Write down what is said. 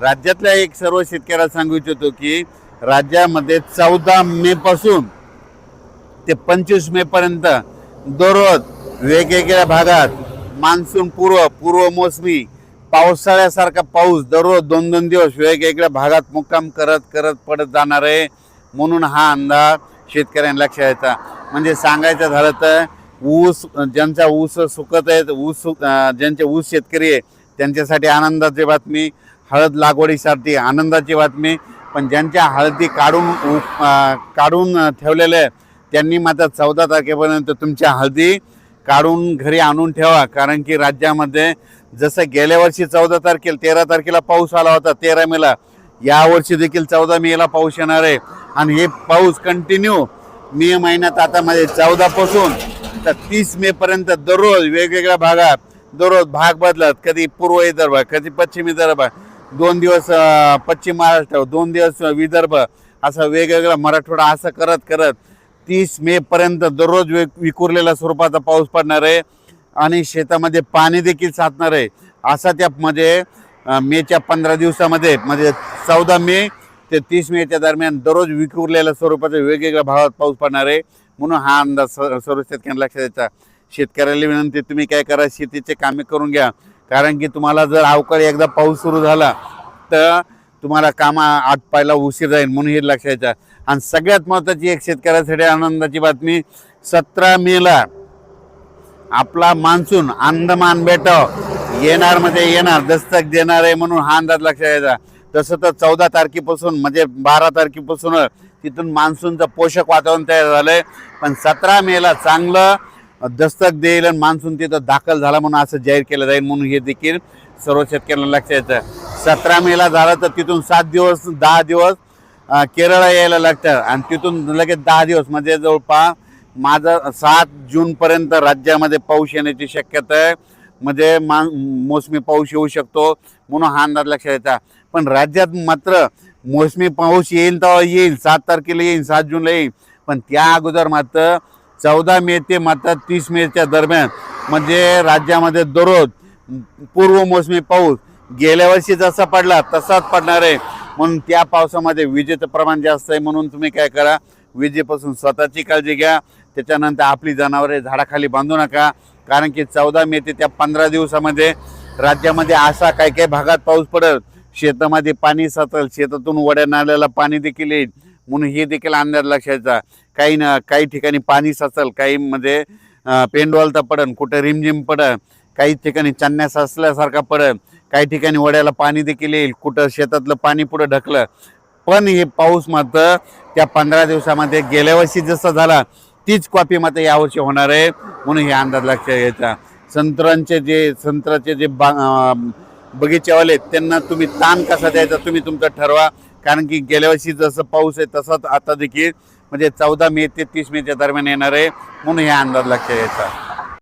राज्यातल्या एक सर्व शेतकऱ्याला सांगू इच्छितो की राज्यामध्ये 14 मे पासून ते 25 मे पर्यंत दररोज वेगवेगळ्या भागात मान्सून पूर्व मोसमी पावसाळ्यासारखा पाऊस दररोज 2-2 दिवस वेगवेगळ्या भागात मुक्काम करत पडत जाणार आहे. म्हणून हा अंदाज शेतकऱ्यांना लक्षात यायचा. म्हणजे सांगायचं झालं तर ऊस ज्यांचा ऊस सुकत आहे, ज्यांचे ऊस शेतकरी आहे त्यांच्यासाठी आनंदाची बातमी, हळद लागवडीसाठी आनंदाची बातमी. पण ज्यांच्या हळदी काढून ठेवलेले त्यांनी मात्र 14 तारखेपर्यंत तुमच्या हळदी काढून घरी आणून ठेवा. कारण की राज्यामध्ये जसं गेल्या वर्षी 14 तारखेला 13 तारखेला पाऊस आला होता 13 मेला, यावर्षी देखील 14 मेला पाऊस येणार आहे. आणि हे पाऊस कंटिन्यू मे महिन्यात आता मध्ये 14 पासून तर 30 मे पर्यंत दररोज वेगवेगळ्या भागात दररोज भाग बदलत, कधी पूर्व विदर्भ, कधी पश्चिम विदर्भ, 2 दिवस पश्चिम महाराष्ट्र, 2 दिवस विदर्भ, असं वेगवेगळा मराठवाडा, असं करत 30 मे पर्यंत दररोज विखुरलेल्या स्वरूपाचा पाऊस पडणार आहे. आणि शेतामध्ये पाणी देखील साचणार आहे. असा त्यामध्ये मेच्या 15 दिवसामध्ये म्हणजे 14 मे ते 30 मेच्या दरम्यान दररोज विखुरलेल्या स्वरूपाचा वेगवेगळ्या भागात पाऊस पडणार आहे. म्हणून हा अंदाज सर्व शेतकऱ्यांना लक्षात द्यायचा. शेतकऱ्याला विनंती, तुम्ही काय करा, शेतीचे कामे करून घ्या. कारण की तुम्हाला जर अवकाळी एकदा पाऊस सुरू झाला तर तुम्हाला कामा आटपायला उशीर जाईल. म्हणून हे लक्षात द्यायचं. आणि सगळ्यात महत्त्वाची एक शेतकऱ्यासाठी आनंदाची बातमी, 17 मेला आपला मान्सून अंदमान बेटावर येणार दस्तक देणार आहे. म्हणून हा अंदाज लक्षात द्यायचा. तसं तर 14 तारखेपासून म्हणजे 12 तारखेपासून तिथून मान्सूनचं पोषक वातावरण तयार झालंय. पण 17 मेला चांगलं दस्तक देईल आणि मान्सून तिथं दाखल झाला म्हणून असं जाहीर केलं जाईल. म्हणून हे देखील सर्व शेतकऱ्यांना लक्षात येतं. 17 मेला झालं तर तिथून 10 दिवस केरळ यायला लागतं. आणि तिथून लगेच 10 दिवस म्हणजे जवळपास माझं 7 जूनपर्यंत राज्यामध्ये पाऊस येण्याची शक्यता आहे. म्हणजे मोसमी पाऊस येऊ शकतो. म्हणून हा अंदाज लक्षात येतात. पण राज्यात मात्र मोसमी पाऊस येईल तेव्हा येईल, 7 तारखेला येईल, 7 जूनला येईल. पण त्या अगोदर मात्र 14 मे ते मात्र 30 मेच्या दरम्यान म्हणजे राज्यामध्ये दररोज पूर्व मोसमी पाऊस गेल्या वर्षी जसा पडला तसाच पडणार आहे. म्हणून त्या पावसामध्ये विजेचं प्रमाण जास्त आहे. म्हणून तुम्ही काय करा, विजेपासून स्वतःची काळजी घ्या. त्याच्यानंतर आपली जनावरे झाडाखाली बांधू नका. कारण की 14 मे ते त्या 15 दिवसामध्ये राज्यामध्ये असा काही भागात पाऊस पडेल, शेतामध्ये पाणी साचेल, शेतातून वड्या नाल्याला पाणी देखील येईल. म्हणून हे देखील अंदाज लक्षात. काही ठिकाणी पाणी साचेल, काही मध्ये पेंडवालता पडेल, कुठं रिमझिम पडेल, काही ठिकाणी चन्या साचल्यासारखा पडेल, काही ठिकाणी वड्याला पाणी देखील येईल, कुठं शेतातलं पाणी पुढे ढकलं. पण हे पाऊस मात्र त्या 15 दिवसामध्ये गेल्या वर्षी जसं झाला तीच कॉपी मात्र यावर्षी होणार आहे. म्हणून हे अंदाज लक्षात घ्यायचा. संत्र्याचे जे बगीचेवाले त्यांना तुम्ही ताण कसा द्यायचा तुम्ही तुमचं ठरवा. कारण की गेल्या वर्षी जसं पाऊस आहे तसंच आता देखील म्हणजे 14 मे ते 30 मेच्या दरम्यान येणार आहे. म्हणून हे अंदाज लक्षात घ्यायचा.